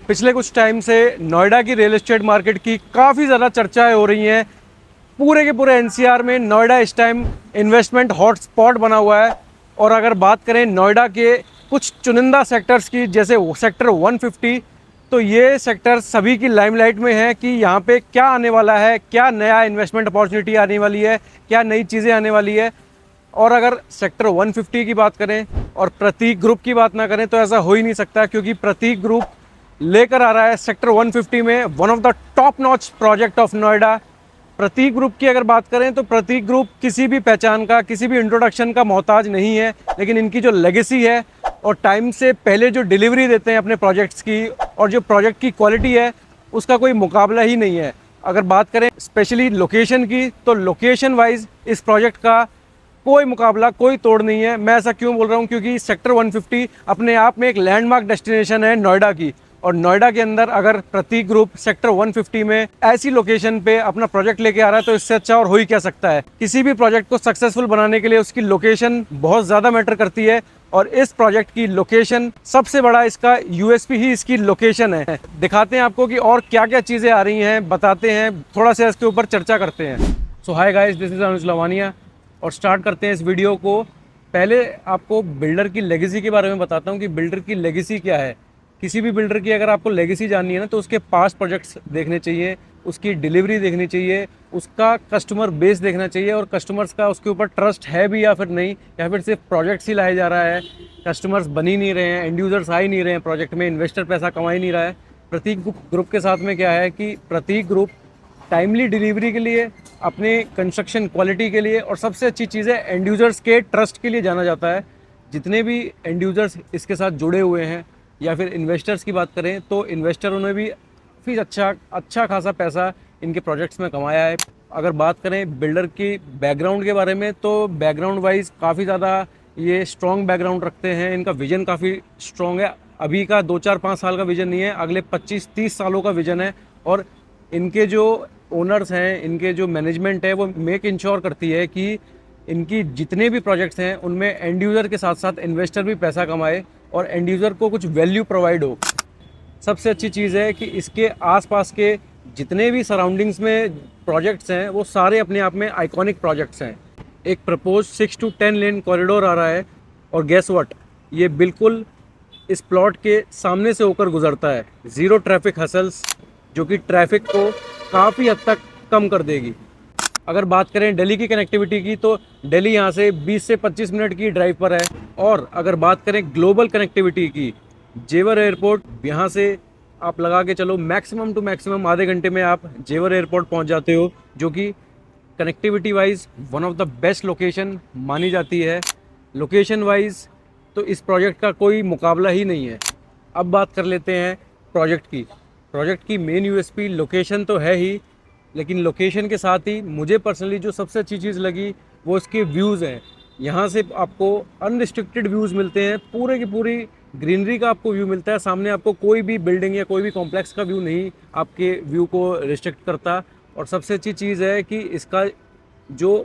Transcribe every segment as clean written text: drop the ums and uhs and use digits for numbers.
पिछले कुछ टाइम से नोएडा की रियल एस्टेट मार्केट की काफ़ी ज़्यादा चर्चाएं हो रही हैं। पूरे के पूरे एनसीआर में नोएडा इस टाइम इन्वेस्टमेंट हॉटस्पॉट बना हुआ है। और अगर बात करें नोएडा के कुछ चुनिंदा सेक्टर्स की, जैसे सेक्टर 150, तो ये सेक्टर सभी की लाइमलाइट में है कि यहाँ पे क्या आने वाला है, क्या नया इन्वेस्टमेंट अपॉर्चुनिटी आने वाली है, क्या नई चीज़ें आने वाली है। और अगर सेक्टर 150 की बात करें और प्रतीक ग्रुप की बात ना करें तो ऐसा हो ही नहीं सकता, क्योंकि प्रतीक ग्रुप लेकर आ रहा है सेक्टर 150 में one of the top notch project of Noida. Prateek group की अगर बात करें तो प्रतीक ग्रुप किसी भी पहचान का, किसी भी इंट्रोडक्शन का मोहताज नहीं है, लेकिन इनकी जो लेगेसी है और टाइम से पहले जो डिलीवरी देते हैं अपने प्रोजेक्ट्स की और जो प्रोजेक्ट की क्वालिटी है उसका कोई मुकाबला ही नहीं है। अगर बात करें स्पेशली लोकेशन की, तो लोकेशन वाइज इस प्रोजेक्ट का कोई मुकाबला, कोई तोड़ नहीं है। मैं ऐसा क्यों बोल रहा हूँ, क्योंकि सेक्टर 150 अपने आप में एक लैंडमार्क डेस्टिनेशन है नोएडा की, और नोएडा के अंदर अगर प्रतीक ग्रुप सेक्टर 150 में ऐसी लोकेशन पे अपना प्रोजेक्ट लेके आ रहा है तो इससे अच्छा और हो ही क्या सकता है। किसी भी प्रोजेक्ट को सक्सेसफुल बनाने के लिए उसकी लोकेशन बहुत ज़्यादा मैटर करती है, और इस प्रोजेक्ट की लोकेशन सबसे बड़ा इसका यूएसपी ही इसकी लोकेशन है। दिखाते हैं आपको कि और क्या क्या चीज़ें आ रही हैं, बताते हैं, थोड़ा सा इसके ऊपर चर्चा करते हैं। सो हाय गाइस, दिस इज़ अनुज लवानिया और स्टार्ट करते हैं इस वीडियो को। पहले आपको बिल्डर की लेगेसी के बारे में बताता हूँ कि बिल्डर की लेगेसी क्या है। किसी भी बिल्डर की अगर आपको लेगेसी जाननी है ना, तो उसके पास्ट प्रोजेक्ट्स देखने चाहिए, उसकी डिलीवरी देखनी चाहिए, उसका कस्टमर बेस देखना चाहिए, और कस्टमर्स का उसके ऊपर ट्रस्ट है भी या फिर नहीं, या फिर सिर्फ प्रोजेक्ट्स ही लाया जा रहा है, कस्टमर्स बन ही नहीं रहे हैं, एंड यूज़र्स आ ही नहीं रहे हैं प्रोजेक्ट में, इन्वेस्टर पैसा कमा ही नहीं रहा है। प्रतीक ग्रुप के साथ में क्या है कि प्रतीक ग्रुप टाइमली डिलीवरी के लिए, अपने कंस्ट्रक्शन क्वालिटी के लिए, और सबसे अच्छी चीज़ है एंड यूज़र्स के ट्रस्ट के लिए जाना जाता है। जितने भी एंड यूज़र्स इसके साथ जुड़े हुए हैं, या फिर इन्वेस्टर्स की बात करें तो इन्वेस्टरों ने भी काफ़ी अच्छा खासा पैसा इनके प्रोजेक्ट्स में कमाया है। अगर बात करें बिल्डर की बैकग्राउंड के बारे में, तो बैकग्राउंड वाइज काफ़ी ज़्यादा ये स्ट्रॉन्ग बैकग्राउंड रखते हैं। इनका विजन काफ़ी स्ट्रॉन्ग है, अभी का 2 4 5 साल का विजन नहीं है, अगले 25 30 सालों का विजन है। और इनके जो ओनर्स हैं, इनके जो मैनेजमेंट है, वो मेक इंश्योर करती है कि इनकी जितने भी प्रोजेक्ट्स हैं उनमें एंड यूज़र के साथ साथ इन्वेस्टर भी पैसा कमाए और एंड यूज़र को कुछ वैल्यू प्रोवाइड हो। सबसे अच्छी चीज़ है कि इसके आसपास के जितने भी सराउंडिंग्स में प्रोजेक्ट्स हैं वो सारे अपने आप में आइकॉनिक प्रोजेक्ट्स हैं। एक प्रपोज 6 to 10 लेन कॉरिडोर आ रहा है, और गेस व्हाट, ये बिल्कुल इस प्लॉट के सामने से होकर गुजरता है। ज़ीरो ट्रैफिक हसल्स, जो कि ट्रैफिक को काफ़ी हद तक कम कर देगी। अगर बात करें दिल्ली की कनेक्टिविटी की, तो दिल्ली यहाँ से 20 से 25 मिनट की ड्राइव पर है। और अगर बात करें ग्लोबल कनेक्टिविटी की, जेवर एयरपोर्ट यहाँ से आप लगा के चलो मैक्सिमम टू मैक्सिमम आधे घंटे में आप जेवर एयरपोर्ट पहुँच जाते हो, जो कि connectivity wise one of the best location मानी जाती है। लोकेशन वाइज तो इस प्रोजेक्ट का कोई मुकाबला ही नहीं है। अब बात कर लेते हैं प्रोजेक्ट की। प्रोजेक्ट की मेन यूएसपी लोकेशन तो है ही, लेकिन लोकेशन के साथ ही मुझे पर्सनली जो सबसे अच्छी चीज़ लगी वो इसके व्यूज़ हैं। यहाँ से आपको अनरिस्ट्रिक्टेड व्यूज़ मिलते हैं, पूरे की पूरी ग्रीनरी का आपको व्यू मिलता है। सामने आपको कोई भी बिल्डिंग या कोई भी कॉम्प्लेक्स का व्यू नहीं आपके व्यू को रिस्ट्रिक्ट करता। और सबसे अच्छी चीज़ है कि इसका जो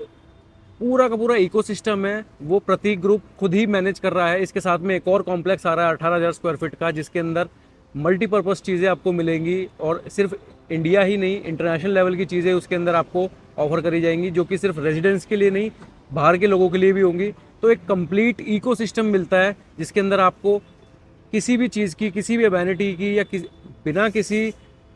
पूरा का पूरा इकोसिस्टम है वो प्रतीक ग्रुप खुद ही मैनेज कर रहा है। इसके साथ में एक और कॉम्प्लेक्स आ रहा है 18,000 स्क्वायर फीट का, जिसके अंदर मल्टीपर्पज़ चीज़ें आपको मिलेंगी, और सिर्फ इंडिया ही नहीं, इंटरनेशनल लेवल की चीज़ें उसके अंदर आपको ऑफर करी जाएंगी, जो कि सिर्फ रेजिडेंट्स के लिए नहीं, बाहर के लोगों के लिए भी होंगी। तो एक कंप्लीट इकोसिस्टम मिलता है, जिसके अंदर आपको किसी भी चीज़ की, किसी भी अमेनिटी की, या बिना किसी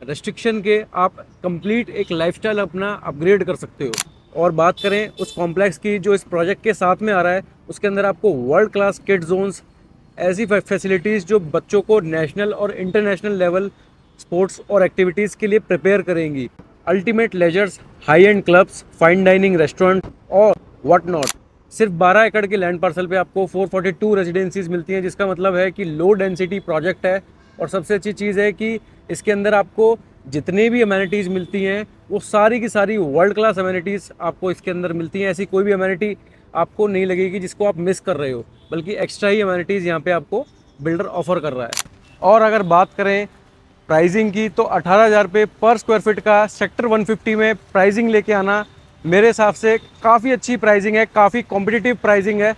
रेस्ट्रिक्शन के आप कंप्लीट एक लाइफस्टाइल अपना अपग्रेड कर सकते हो। और बात करें उस कॉम्प्लेक्स की जो इस प्रोजेक्ट के साथ में आ रहा है, उसके अंदर आपको वर्ल्ड क्लास किड जोन्स, ऐसी फैसिलिटीज़ जो बच्चों को नेशनल और इंटरनेशनल लेवल स्पोर्ट्स और एक्टिविटीज़ के लिए प्रिपेयर करेंगी। Ultimate leisures, high end clubs, fine dining restaurant और व्हाट नॉट। सिर्फ 12 एकड़ के लैंड पार्सल पे आपको 442 रेजिडेंसीज मिलती हैं, जिसका मतलब है कि लो डेंसिटी प्रोजेक्ट है। और सबसे अच्छी चीज़ है कि इसके अंदर आपको जितनी भी अमेनिटीज़ मिलती हैं वो सारी की सारी वर्ल्ड क्लास अमेनिटीज़ आपको इसके अंदर मिलती हैं। ऐसी कोई भी अमेनिटी आपको नहीं लगेगी जिसको आप मिस कर रहे हो, बल्कि एक्स्ट्रा ही अमेनिटीज़ यहाँ पे आपको बिल्डर ऑफर कर रहा है। और अगर बात करें प्राइसिंग की, तो 18,000 रुपये पर स्क्वायर फीट का सेक्टर 150 में प्राइसिंग लेके आना मेरे हिसाब से काफ़ी अच्छी प्राइसिंग है, काफ़ी कॉम्पिटिटिव प्राइसिंग है।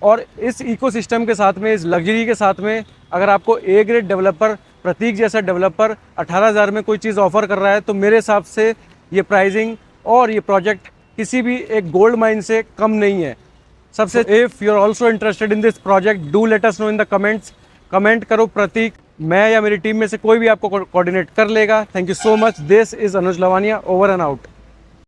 और इस इकोसिस्टम के साथ में, इस लग्जरी के साथ में, अगर आपको ए ग्रेड डेवलपर प्रतीक जैसा डेवलपर 18,000 में कोई चीज़ ऑफर कर रहा है तो मेरे हिसाब से ये प्राइसिंग और ये प्रोजेक्ट किसी भी एक गोल्ड माइन से कम नहीं है। सबसे if you are also interested in this project do let us know in the comments. Comment करो प्रतीक, मैं या मेरी टीम में से कोई भी आपको कोऑर्डिनेट कर लेगा। Thank you so much. This is Anuj Lavania, over and out.